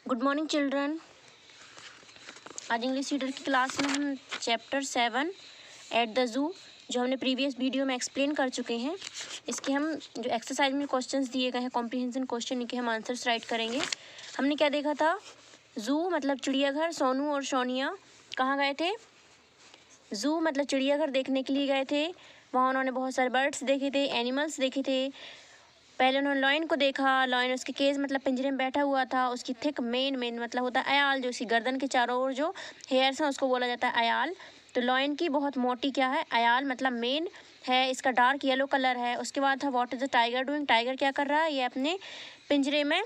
Good morning children. आज English reader की class में हम चैप्टर 7 एट द ज़ू, जो हमने प्रीवियस वीडियो में एक्सप्लेन कर चुके हैं, इसके हम जो एक्सरसाइज में क्वेश्चंस दिए गए हैं कॉम्प्रिहेंशन क्वेश्चन, इनके हम आंसर्स राइट करेंगे। हमने क्या देखा था? ज़ू मतलब चिड़ियाघर। सोनू और सोनिया कहाँ गए थे? ज़ू मतलब चिड़ियाघर देखने के लिए गए थे। वहाँ उन्होंने बहुत सारे बर्ड्स देखे थे, एनिमल्स देखे थे। पहले उन्होंने लॉयन को देखा। लॉयन उसके केज मतलब पिंजरे में बैठा हुआ था। उसकी थिक मेन मतलब होता है अयाल, जो उसकी गर्दन के चारों ओर जो हेयर्स हैं उसको बोला जाता है अयाल। तो लॉयन की बहुत मोटी क्या है? अयाल मतलब मेन है। इसका डार्क येलो कलर है। उसके बाद था what is the tiger doing. Tiger क्या कर रहा है? ये अपने पिंजरे में,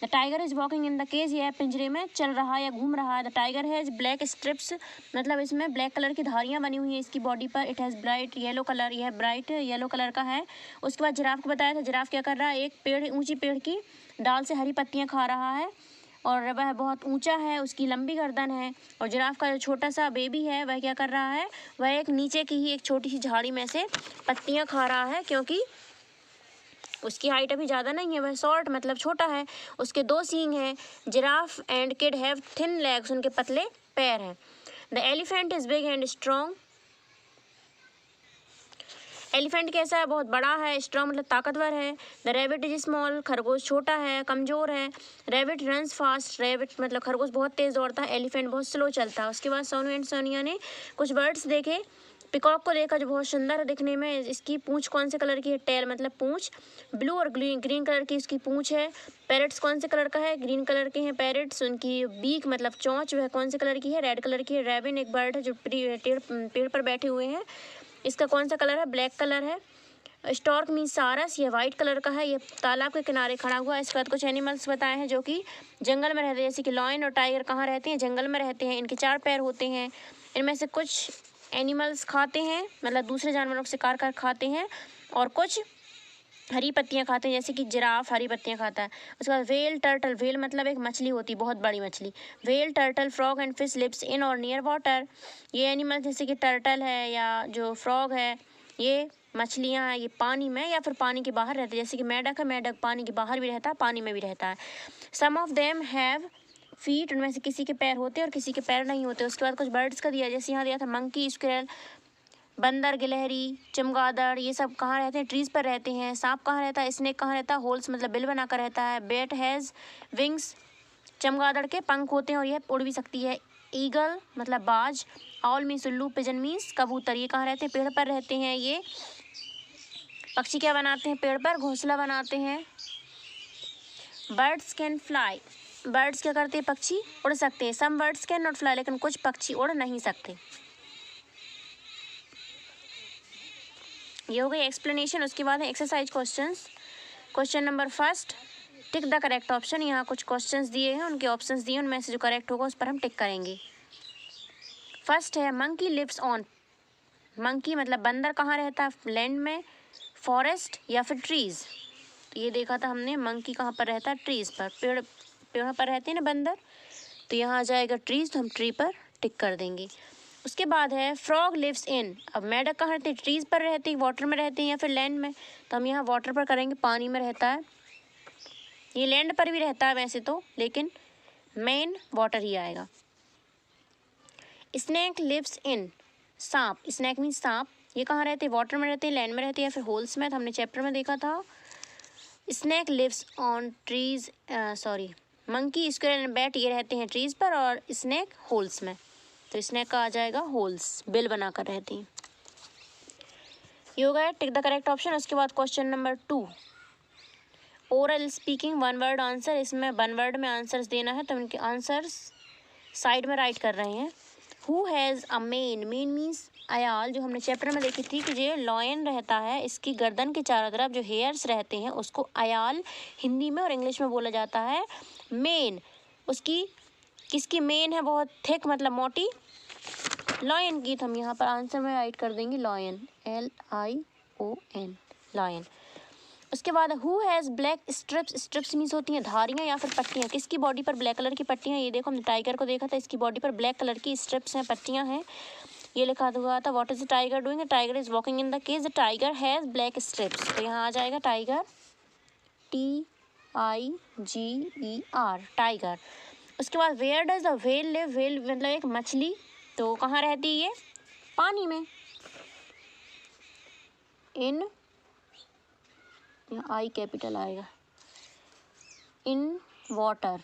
the tiger is walking in the cage, यह पिंजरे में चल रहा है या घूम रहा है। The tiger has black strips मतलब इसमें ब्लैक कलर की धारियां बनी हुई हैं इसकी बॉडी पर। It has bright yellow colour, यह ब्राइट येलो कलर का है। उसके बाद जिराफ को बताया था। जिराफ क्या कर रहा है? एक पेड़, ऊंची पेड़ की डाल से हरी पत्तियां खा रहा है और वह बहुत ऊंचा है, उसकी लंबी गर्दन है। और जिराफ का जो छोटा सा बेबी है वह क्या कर रहा है? वह एक नीचे की ही एक छोटी सी झाड़ी में से पत्तियां खा रहा है, क्योंकि उसकी हाइट अभी ज़्यादा नहीं है, वह शॉर्ट मतलब छोटा है। उसके 2 सींग हैं। Giraffe and kid have thin legs, उनके पतले पैर हैं। The elephant is big and strong. Elephant कैसा है? बहुत बड़ा है। स्ट्रॉन्ग मतलब ताकतवर है। द रैबिट इज स्मॉल, खरगोश छोटा है, कमज़ोर है। रैबिट रन्स फास्ट, रैबिट मतलब खरगोश बहुत तेज़ दौड़ता है। एलिफेंट बहुत स्लो चलता है। उसके बाद सोनू एंड सोनिया ने कुछ बर्ड्स देखे। पिकॉक को देखा जो बहुत सुंदर है दिखने में। इसकी पूंछ कौन से कलर की है? टेल मतलब पूंछ ब्लू और ग्रीन कलर की इसकी पूंछ है। पैरट्स कौन से कलर का है? ग्रीन कलर के हैं पैरट्स। उनकी बीक मतलब चोंच वह कौन से कलर की है? रेड कलर की है। रेबिन एक बर्ड है जो पेड़ पर बैठे हुए हैं। इसका कौन सा कलर है? ब्लैक कलर है। स्टॉर्क मीन सारस, ये वाइट कलर का है। ये तालाब के किनारे खड़ा हुआ है। इसके बाद कुछ एनिमल्स बताए हैं जो कि जंगल में रहते हैं, जैसे कि लॉयन और टाइगर कहाँ रहते हैं? जंगल में रहते हैं। इनके 4 पैर होते हैं। इनमें से कुछ एनिमल्स खाते हैं, मतलब दूसरे जानवरों को शिकार कर खाते हैं, और कुछ हरी पत्तियां खाते हैं, जैसे कि जिराफ हरी पत्तियां खाता है। उसके बाद वेल टर्टल, वेल मतलब एक मछली होती है, बहुत बड़ी मछली। Whale turtle frog and fish lives in और नियर वाटर। ये एनिमल जैसे कि टर्टल है या जो फ्रॉग है, ये मछलियां हैं, ये पानी में या फिर पानी के बाहर रहते हैं। जैसे कि मेढक है, मेढक पानी के बाहर भी रहता है, पानी में भी रहता है। सम ऑफ देम हैव फीट, उनमें से किसी के पैर होते हैं और किसी के पैर नहीं होते। उसके बाद कुछ बर्ड्स का दिया, जैसे यहाँ दिया था मंकी, स्क्विरल, बंदर, गिलहरी, चमगादड़, ये सब कहाँ रहते हैं? ट्रीज पर रहते हैं। सांप कहाँ रहता है? स्नेक कहाँ रहता है? होल्स मतलब बिल बनाकर रहता है। बैट हैज़ विंग्स, चमगादड़ के पंख होते हैं और यह उड़ भी सकती है। ईगल मतलब बाज। आउल मीन्स उल्लू। पिजन मीन्स कबूतर। ये कहाँ रहते हैं? पेड़ पर रहते हैं। ये पक्षी क्या बनाते हैं? पेड़ पर घोंसला बनाते हैं। बर्ड्स कैन फ्लाई, बर्ड्स क्या करते हैं? पक्षी उड़ सकते हैं। Some birds can not fly, लेकिन कुछ पक्षी उड़ नहीं सकते। ये हो गई एक्सप्लेनेशन। उसके बाद है exercise questions. Question number first, tick the correct option. यहाँ कुछ क्वेश्चंस दिए हैं, उनके ऑप्शंस दिए, उनमें से जो करेक्ट होगा उस पर हम टिक करेंगे। फर्स्ट है मंकी लिव्स ऑन, मंकी मतलब बंदर कहाँ रहता है? लैंड में, फॉरेस्ट या फिर ट्रीज। तो ये देखा था हमने, मंकी कहाँ पर रहता है? ट्रीज पर, पेड़ पर रहते हैं ना बंदर, तो यहाँ आ जाएगा ट्रीज, तो हम ट्री पर टिक कर देंगे। उसके बाद है फ्रॉग लिव्स इन, अब मेढक कहाँ रहते हैं? ट्रीज पर रहते हैं, वाटर में रहते हैं या फिर लैंड में, तो हम यहाँ वाटर पर करेंगे, पानी में रहता है। ये लैंड पर भी रहता है वैसे तो, लेकिन मेन वाटर ही आएगा। स्नेक लिव्स इन, सांप, स्नेक मीन सांप, ये कहाँ रहते हैं? वाटर में रहते हैं, लैंड में रहते हैं या फिर होल्स में, तो हमने चैप्टर में देखा था। Snake lives on trees, monkey, squirrel and bat ये रहते हैं ट्रीज पर और स्नेक होल्स में, तो स्नेक का आ जाएगा होल्स, बिल बनाकर रहती हैं। ये हो गया टिक द करेक्ट ऑप्शन। उसके बाद question number 2, oral speaking one word answer. इसमें वन वर्ड में आंसर्स देना है, तो उनके आंसर्स साइड में राइट कर रहे हैं। Who has a mane, mane means अयाल, जो हमने चैप्टर में देखी थी कि जो लॉयन रहता है, इसकी गर्दन के चारों तरफ जो हेयर्स रहते हैं उसको अयाल हिंदी में और इंग्लिश में बोला जाता है। मेन, उसकी किसकी मेन है? बहुत थिक मतलब मोटी, लॉयन की, तो हम यहाँ पर आंसर में राइट कर देंगे लॉयन, LION, लॉयन। उसके बाद who has black strips, strips means होती हैं धारियाँ या फिर पट्टियाँ। किसकी बॉडी पर ब्लैक कलर की पट्टियाँ? ये देखो, हमने टाइगर को देखा था, इसकी बॉडी पर ब्लैक कलर की स्ट्रिप्स हैं, पट्टियाँ हैं। ये लिखा हुआ था what is the tiger doing, the tiger is walking in the cage, the tiger has black stripes, तो यहाँ आ जाएगा टाइगर, TIGER, टाइगर। उसके बाद where does the whale live, whale मतलब एक मछली, तो कहाँ रहती है ये? पानी में। इन, यहाँ आई कैपिटल आएगा, इन वाटर।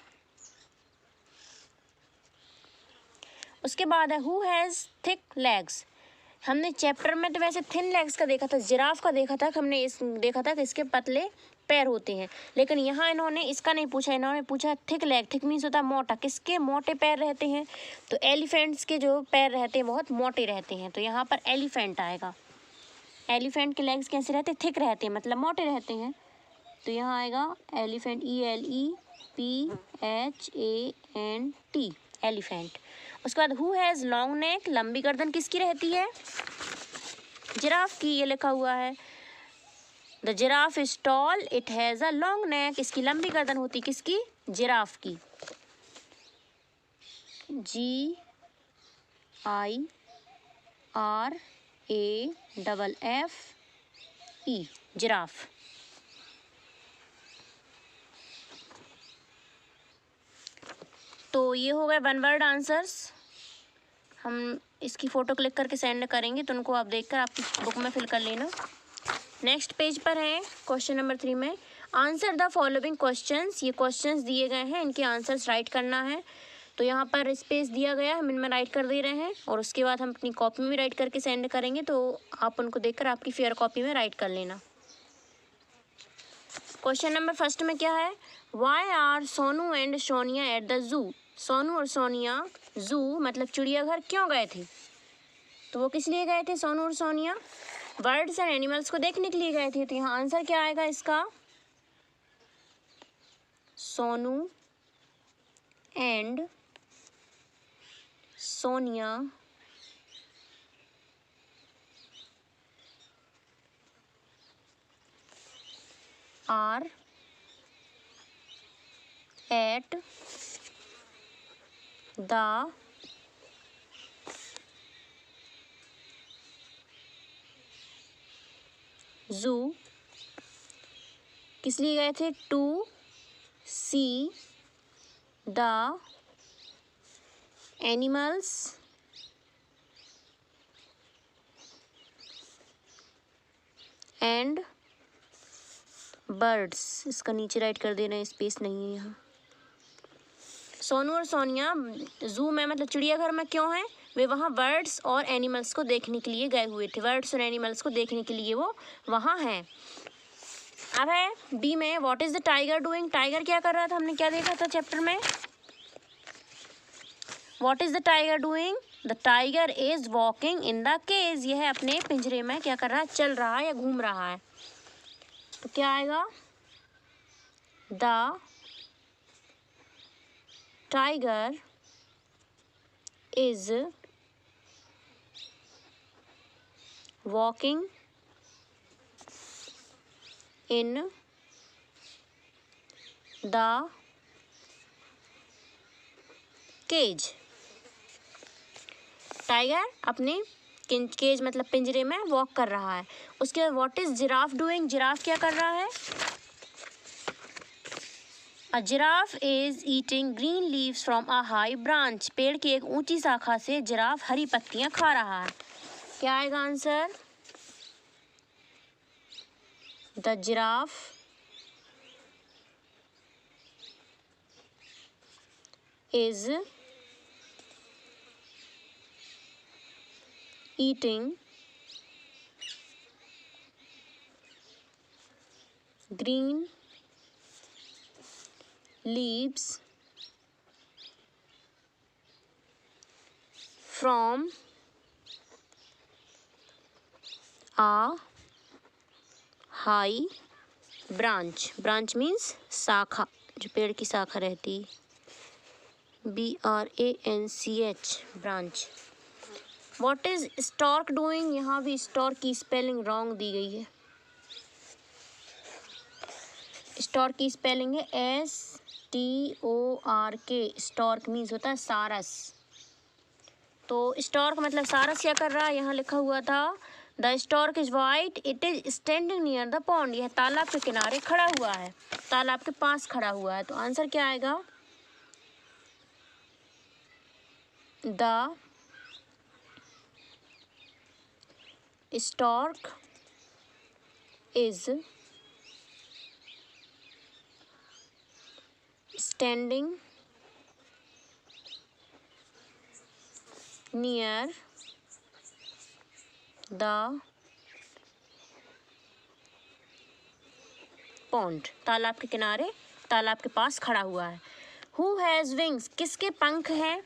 उसके बाद है हु हैज़ थिक लेग्स। हमने चैप्टर में तो वैसे थिन लेग्स का देखा था, जिराफ का देखा था, हमने इस देखा था कि इसके पतले पैर होते हैं, लेकिन यहाँ इन्होंने इसका नहीं पूछा, इन्होंने पूछा थिक लेग। थिक मीन्स होता है मोटा, किसके मोटे पैर रहते हैं? तो एलिफेंट्स के जो पैर रहते हैं बहुत मोटे रहते हैं, तो यहाँ पर एलिफेंट आएगा। एलिफेंट के लेग्स कैसे रहते हैं? थिक रहते हैं, मतलब मोटे रहते हैं, तो यहाँ आएगा एलिफेंट, ELEPHANT, एलिफेंट। उसके बाद हु हैज़ लॉन्ग नेक, लंबी गर्दन किसकी रहती है? जिराफ की, ये लिखा हुआ है। The giraffe is tall, it has a long neck, इसकी लंबी गर्दन होती, किसकी? जिराफ की। GIRAFFE, giraffe. तो ये हो गए वन वर्ड आंसर्स। हम इसकी फ़ोटो क्लिक करके सेंड करेंगे, तो उनको आप देखकर आपकी बुक में फिल कर लेना। नेक्स्ट पेज पर है क्वेश्चन नंबर 3 में आंसर द फॉलोइंग क्वेश्चंस। ये क्वेश्चंस दिए गए हैं, इनके आंसर्स राइट करना है। तो यहाँ पर स्पेस दिया गया है, हम इनमें राइट कर दे रहे हैं, और उसके बाद हम अपनी कॉपी में राइट करके सेंड करेंगे, तो आप उनको देखकर आपकी फेयर कॉपी में राइट कर लेना। क्वेश्चन नंबर फर्स्ट में क्या है? Why are Sonu and Sonia at the zoo. Sonu और सोनिया जू मतलब चिड़ियाघर क्यों गए थे? तो वो किस लिए गए थे सोनू और सोनिया? बर्ड्स एंड एनिमल्स को देखने के लिए गए थे। तो यहाँ आंसर क्या आएगा इसका? Sonu and Sonia are at the zoo. किस लिए गए थे? To see the animals and birds. इसका नीचे राइट कर देना, स्पेस नहीं है यहाँ। सोनू और सोनिया जू में मतलब चिड़ियाघर में क्यों हैं? वे वहाँ बर्ड्स और एनिमल्स को देखने के लिए गए हुए थे। बर्ड्स और एनिमल्स को देखने के लिए वो वहाँ हैं। अब है बी में what is the tiger doing. Tiger क्या कर रहा था? हमने क्या देखा था चैप्टर में? What is the tiger doing? The tiger is walking in the cage. यह अपने पिंजरे में क्या कर रहा है? चल रहा है या घूम रहा है। तो क्या आएगा? The tiger is walking in the cage. Tiger अपने केज मतलब पिंजरे में वॉक कर रहा है। उसके बाद what is giraffe doing. Giraffe क्या कर रहा है? A giraffe is eating green leaves from a high branch. पेड़ की एक ऊंची शाखा से जिराफ हरी पत्तियां खा रहा है। क्या आएगा answer? The giraffe is eating green leaves from a high branch. branch means शाखा, जो पेड़ की शाखा रहती। BRANCH, branch. What is stork doing? यहाँ भी stork की स्पेलिंग रॉन्ग दी गई है। स्टॉर्क की स्पेलिंग है STORK। स्टॉर्क मीन्स होता है सारस। तो स्टॉर्क मतलब सारस क्या कर रहा है? यहाँ लिखा हुआ था the stork is white, it is standing near the pond, यह तालाब के किनारे खड़ा हुआ है, तालाब के पास खड़ा हुआ है। तो आंसर क्या आएगा? The stork is standing near the pond, तालाब के किनारे, तालाब के पास खड़ा हुआ है। हु हैज़ विंग्स, किसके पंख हैं?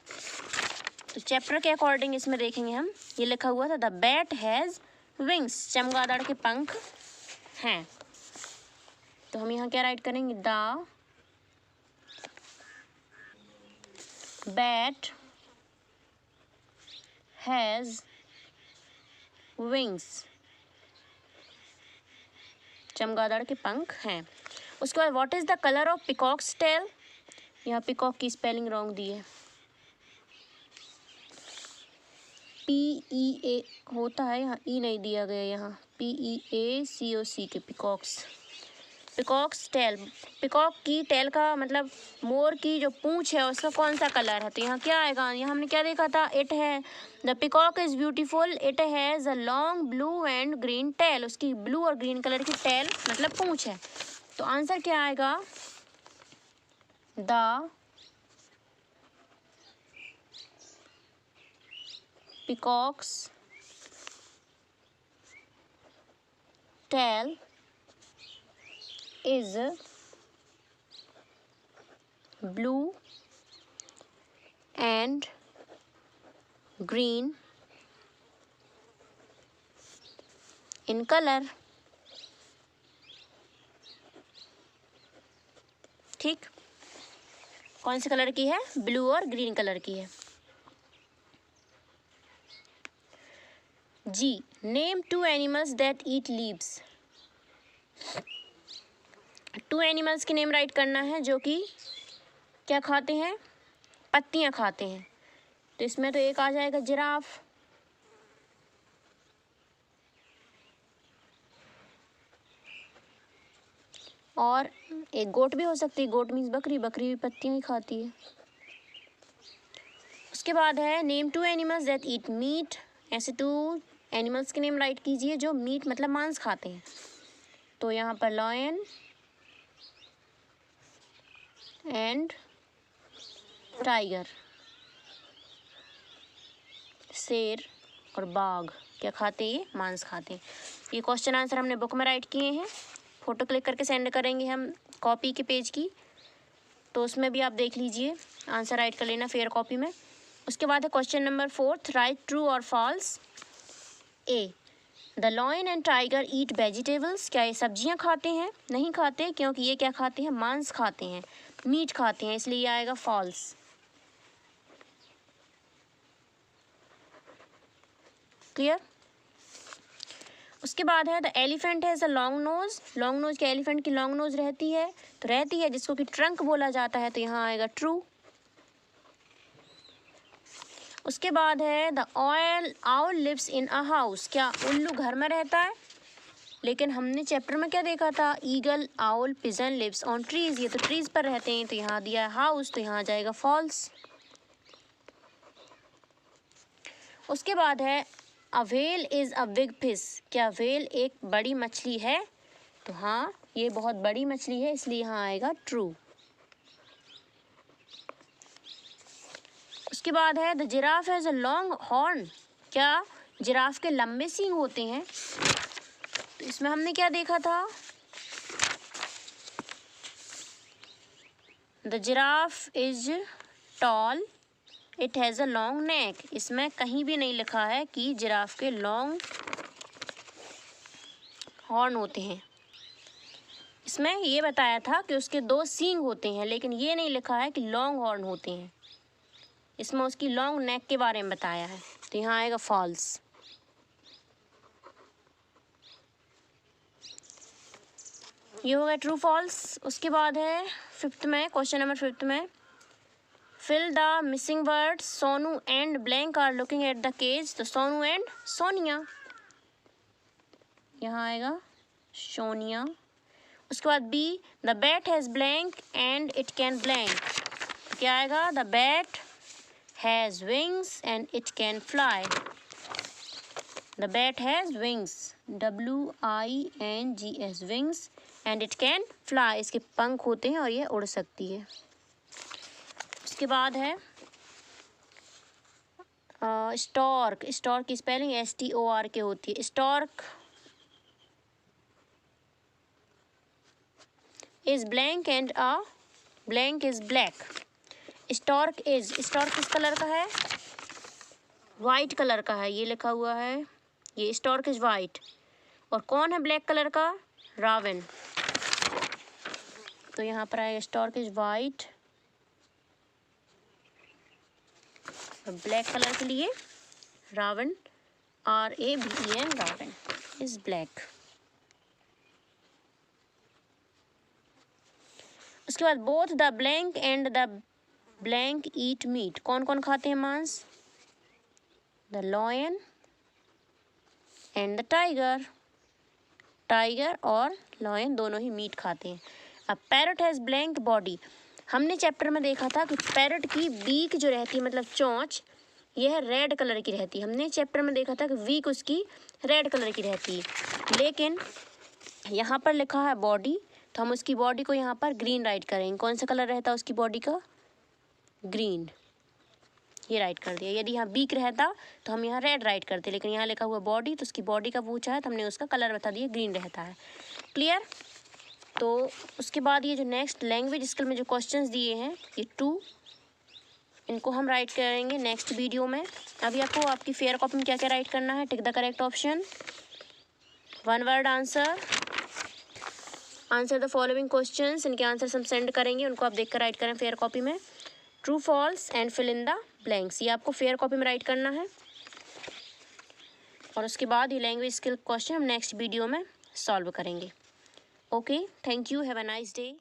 तो चैप्टर के अकॉर्डिंग इसमें देखेंगे हम, ये लिखा हुआ था द बैट हैज़ विंग्स, चमगादड़ के पंख हैं। तो हम यहाँ क्या राइट करेंगे? द बैट हैज़ विंग्स, चमगादड़ के पंख हैं। उसके बाद what is the colour of peacock's tail, यहाँ पिकॉक की स्पेलिंग रॉन्ग दी है, PEA होता है, यहाँ ई नहीं दिया गया, यहाँ PEACOC के पिकॉक्स, पिकॉक्स टेल, पिकॉक की टेल का मतलब मोर की जो पूंछ है उसका कौन सा कलर है? तो यहाँ क्या आएगा? यहाँ हमने क्या देखा था? इट है, the peacock is beautiful, it has a long blue and green tail, उसकी ब्लू और ग्रीन कलर की टेल मतलब पूंछ है। तो आंसर क्या आएगा? The peacock's tail is blue and green in color। ठीक, कौन से कलर की है? ब्लू और ग्रीन कलर की है। जी, name 2 animals that eat leaves, 2 animals के नेम राइट करना है जो कि क्या खाते हैं? पत्तियां खाते हैं। तो इसमें तो एक आ जाएगा जिराफ, और एक गोट भी हो सकती है, गोट मीन्स बकरी, बकरी भी पत्तियां ही खाती है। उसके बाद है name 2 animals that eat meat, ऐसे 2 एनिमल्स के नेम राइट कीजिए जो मीट मतलब मांस खाते हैं। तो यहाँ पर लॉयन एंड टाइगर, शेर और बाघ क्या खाते हैं? ये मांस खाते हैं। ये क्वेश्चन आंसर हमने बुक में राइट किए हैं, फ़ोटो क्लिक करके सेंड करेंगे हम कॉपी के पेज की, तो उसमें भी आप देख लीजिए, आंसर राइट कर लेना फेयर कॉपी में। उसके बाद है क्वेश्चन नंबर 4, राइट ट्रू और false. A, the lion and tiger eat vegetables, क्या ये सब्जियां खाते हैं? नहीं खाते, क्योंकि ये क्या खाते हैं? मांस खाते हैं, मीट खाते हैं, इसलिए ये आएगा फॉल्स। क्लियर? उसके बाद है the elephant has a long nose, long nose के एलिफेंट की लॉन्ग नोज रहती है, तो रहती है जिसको कि ट्रंक बोला जाता है, तो यहाँ आएगा ट्रू। उसके बाद है the owl lives in a house, क्या उल्लू घर में रहता है? लेकिन हमने चैप्टर में क्या देखा था? Eagle, owl, pigeon lives on trees, ये तो ट्रीज पर रहते हैं, तो यहाँ दिया है हाउस, तो यहाँ आ जाएगा फॉल्स। उसके बाद है a whale is a big fish, क्या व्हेल एक बड़ी मछली है? तो हाँ, ये बहुत बड़ी मछली है, इसलिए यहाँ आएगा ट्रू। उसके बाद है the giraffe has a long horn, क्या जिराफ के लंबे सींग होते हैं? तो इसमें हमने क्या देखा था? The giraffe is tall, it has a long neck, इसमें कहीं भी नहीं लिखा है कि जिराफ के लॉन्ग हॉर्न होते हैं। इसमें ये बताया था कि उसके 2 सींग होते हैं, लेकिन ये नहीं लिखा है कि लॉन्ग हॉर्न होते हैं। इसमें उसकी लॉन्ग नेक के बारे में बताया है, तो यहाँ आएगा फॉल्स। ये हो गया ट्रू फॉल्स। उसके बाद है 5th में, क्वेश्चन नंबर 5th में, fill the missing words, Sonu and blank are looking at the cage, तो सोनू एंड सोनिया। यहाँ आएगा सोनिया। उसके बाद B, the bat has blank and it can blank. क्या आएगा? The bat has wings and it can fly. The bat has wings, WINGS, wings, and it can fly, इसके पंख होते हैं और ये उड़ सकती है। उसके बाद है स्टॉर्क। स्टॉर्क की स्पेलिंग STORK होती है। Stork is blank and a blank is black. Stork किस कलर का है? वाइट कलर का है, ये लिखा हुआ है। ये स्टॉर्क इज वाइट। और कौन है ब्लैक कलर का? रावण। तो यहाँ पर आएगा stork is white, black colour के लिए raven, RAVEN, raven is black. उसके बाद both the blank and the blank eat meat. कौन कौन खाते हैं मांस? The lion and the tiger. Tiger और लॉयन दोनों ही मीट खाते हैं। अब पैरट हैज़ ब्लैंक बॉडी। हमने चैप्टर में देखा था कि पैरट की बीक जो रहती है, मतलब चोंच, यह रेड कलर की रहती है। हमने चैप्टर में देखा था कि बीक उसकी रेड कलर की रहती है, लेकिन यहाँ पर लिखा है बॉडी, तो हम उसकी बॉडी को यहाँ पर ग्रीन राइट करेंगे। कौन सा कलर रहता है उसकी बॉडी का? ग्रीन। ये राइट कर दिया। यदि यहाँ बीक रहता तो हम यहाँ रेड राइट करते, लेकिन यहाँ लिखा हुआ बॉडी, तो उसकी बॉडी का पूछा है तो हमने उसका कलर बता दिया, ग्रीन रहता है। क्लियर? तो उसके बाद ये जो नेक्स्ट लैंग्वेज स्किल में जो क्वेश्चंस दिए हैं, ये 2, इनको हम राइट करेंगे नेक्स्ट वीडियो में। अभी आपको आपकी फेयर कॉपी में क्या क्या राइट करना है? Tick the correct option, 1 word answer, answer the following questions. इनके आंसर हम सेंड करेंगे, उनको आप देख कर राइट करें फेयर कॉपी में। True false and fill in the blanks, ये आपको फेयर कॉपी में राइट करना है। और उसके बाद ये लैंग्वेज स्किल क्वेश्चन हम नेक्स्ट वीडियो में सॉल्व करेंगे। Okay, thank you, have a nice day.